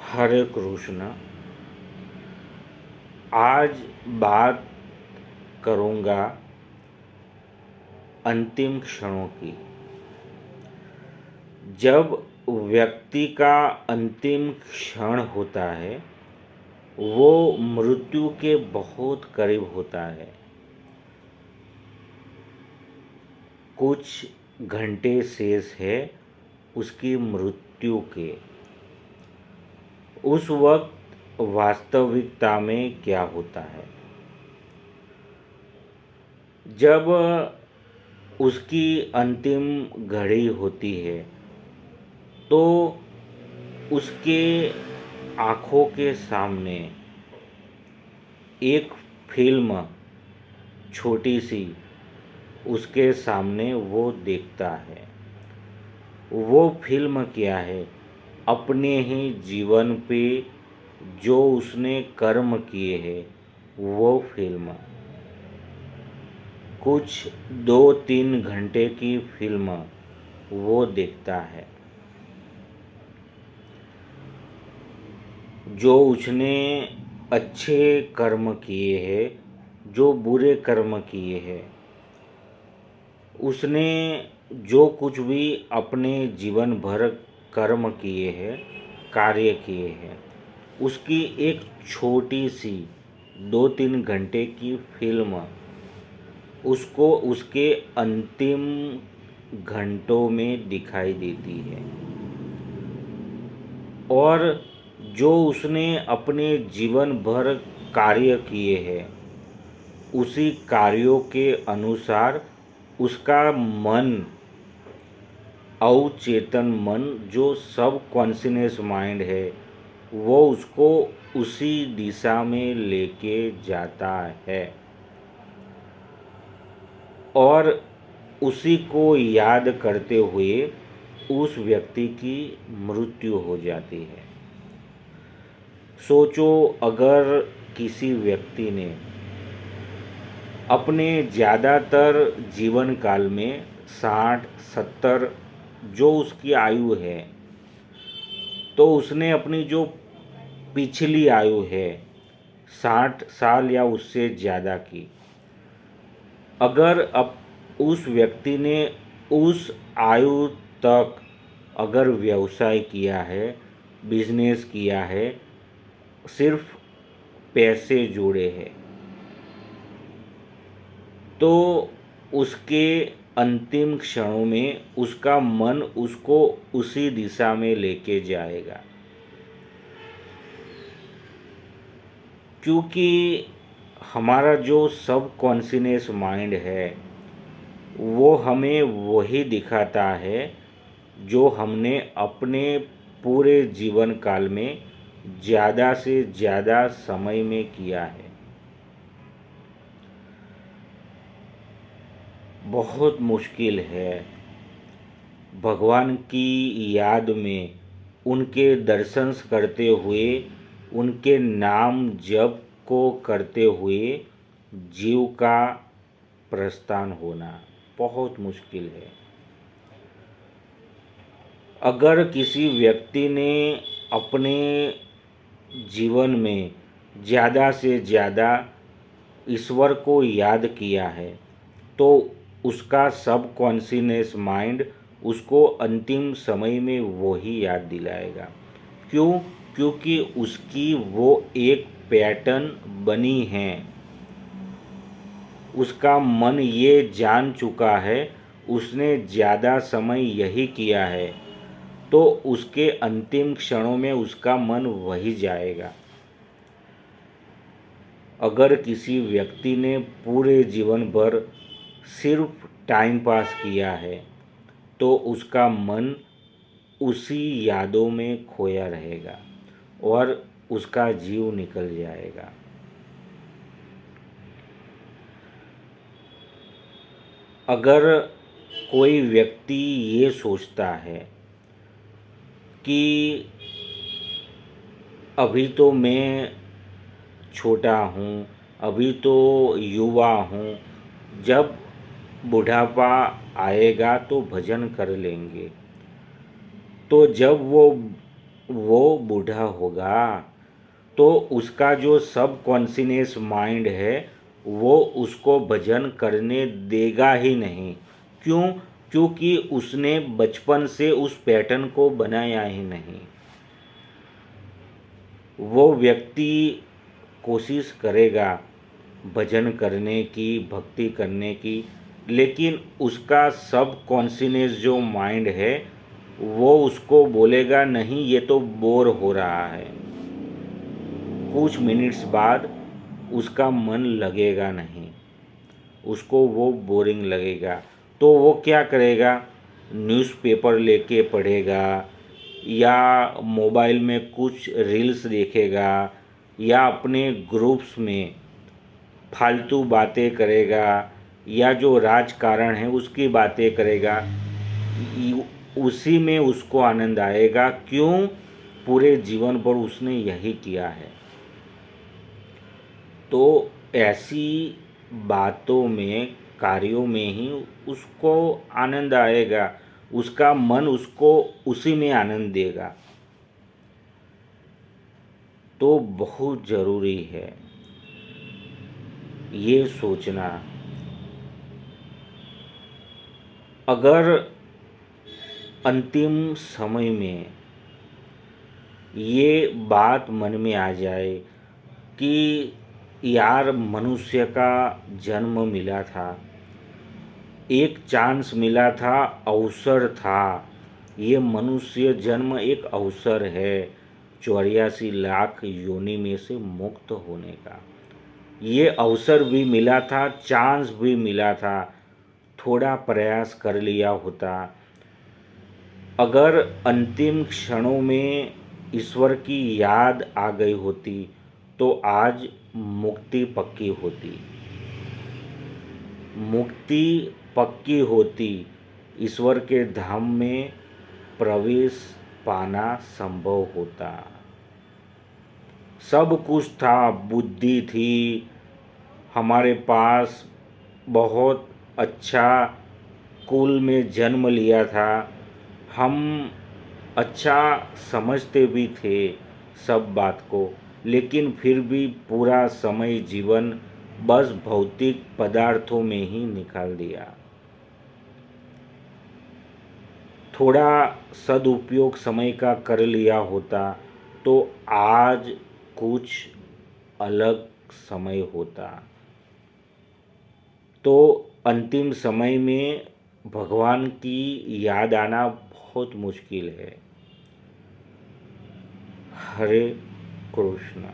हरे कृष्ण। आज बात करूँगा अंतिम क्षणों की। जब व्यक्ति का अंतिम क्षण होता है, वो मृत्यु के बहुत करीब होता है। कुछ घंटे शेष है उसकी मृत्यु के। उस वक्त वास्तविकता में क्या होता है? जब उसकी अंतिम घड़ी होती है तो उसके आँखों के सामने एक फिल्म छोटी सी उसके सामने वो देखता है। वो फिल्म क्या है? अपने ही जीवन पे जो उसने कर्म किए हैं वो फिल्म। कुछ 2-3 घंटे की फिल्म वो देखता है। जो उसने अच्छे कर्म किए हैं, जो बुरे कर्म किए हैं, उसने जो कुछ भी अपने जीवन भर कर्म किए हैं, कार्य किए हैं, उसकी एक छोटी सी 2-3 घंटे की फिल्म उसको उसके अंतिम घंटों में दिखाई देती है। और जो उसने अपने जीवन भर कार्य किए हैं, उसी कार्यों के अनुसार उसका मन, अवचेतन मन, जो सब कॉन्शियस माइंड है, वो उसको उसी दिशा में लेके जाता है और उसी को याद करते हुए उस व्यक्ति की मृत्यु हो जाती है। सोचो, अगर किसी व्यक्ति ने अपने ज़्यादातर जीवन काल में 60-70 जो उसकी आयु है, तो उसने अपनी जो पिछली आयु है 60 साल या उससे ज़्यादा की, अगर अब उस व्यक्ति ने उस आयु तक अगर व्यवसाय किया है, बिजनेस किया है, सिर्फ पैसे जोड़े हैं, तो उसके अंतिम क्षणों में उसका मन उसको उसी दिशा में लेके जाएगा। क्योंकि हमारा जो सब कॉन्शियस माइंड है वो हमें वही दिखाता है जो हमने अपने पूरे जीवन काल में ज़्यादा से ज़्यादा समय में किया है। बहुत मुश्किल है भगवान की याद में उनके दर्शन करते हुए, उनके नाम जप को करते हुए जीव का प्रस्थान होना बहुत मुश्किल है। अगर किसी व्यक्ति ने अपने जीवन में ज़्यादा से ज़्यादा ईश्वर को याद किया है, तो उसका सब कॉन्शियस माइंड उसको अंतिम समय में वो ही याद दिलाएगा। क्यों? क्योंकि उसकी वो एक पैटर्न बनी है। उसका मन ये जान चुका है, उसने ज़्यादा समय यही किया है, तो उसके अंतिम क्षणों में उसका मन वही जाएगा। अगर किसी व्यक्ति ने पूरे जीवन भर सिर्फ टाइम पास किया है, तो उसका मन उसी यादों में खोया रहेगा और उसका जीव निकल जाएगा। अगर कोई व्यक्ति ये सोचता है कि अभी तो मैं छोटा हूँ, अभी तो युवा हूँ, जब बुढ़ापा आएगा तो भजन कर लेंगे, तो जब वो वो बूढ़ा होगा तो उसका जो सब कॉन्शियस माइंड है वो उसको भजन करने देगा ही नहीं। क्यों? क्योंकि उसने बचपन से उस पैटर्न को बनाया ही नहीं। वो व्यक्ति कोशिश करेगा भजन करने की, भक्ति करने की, लेकिन उसका सब कॉन्शियस जो माइंड है वो उसको बोलेगा नहीं, ये तो बोर हो रहा है। कुछ मिनट्स बाद उसका मन लगेगा नहीं, उसको वो बोरिंग लगेगा। तो वो क्या करेगा? न्यूज़पेपर लेके पढ़ेगा, या मोबाइल में कुछ रील्स देखेगा, या अपने ग्रुप्स में फालतू बातें करेगा, या जो राजकारण है उसकी बातें करेगा। उसी में उसको आनंद आएगा। क्यों? पूरे जीवन भर उसने यही किया है। तो ऐसी बातों में, कार्यों में ही उसको आनंद आएगा, उसका मन उसको उसी में आनंद देगा। तो बहुत ज़रूरी है ये सोचना। अगर अंतिम समय में ये बात मन में आ जाए कि यार मनुष्य का जन्म मिला था, एक चांस मिला था, अवसर था, ये मनुष्य जन्म एक अवसर है 84 लाख योनि में से मुक्त होने का। ये अवसर भी मिला था, चांस भी मिला था, थोड़ा प्रयास कर लिया होता, अगर अंतिम क्षणों में ईश्वर की याद आ गई होती तो आज मुक्ति पक्की होती। मुक्ति पक्की होती, ईश्वर के धाम में प्रवेश पाना संभव होता। सब कुछ था, बुद्धि थी हमारे पास, बहुत अच्छा कुल में जन्म लिया था, हम अच्छा समझते भी थे सब बात को, लेकिन फिर भी पूरा समय जीवन बस भौतिक पदार्थों में ही निकाल दिया। थोड़ा सदुपयोग समय का कर लिया होता तो आज कुछ अलग समय होता। तो अंतिम समय में भगवान की याद आना बहुत मुश्किल है। हरे कृष्ण।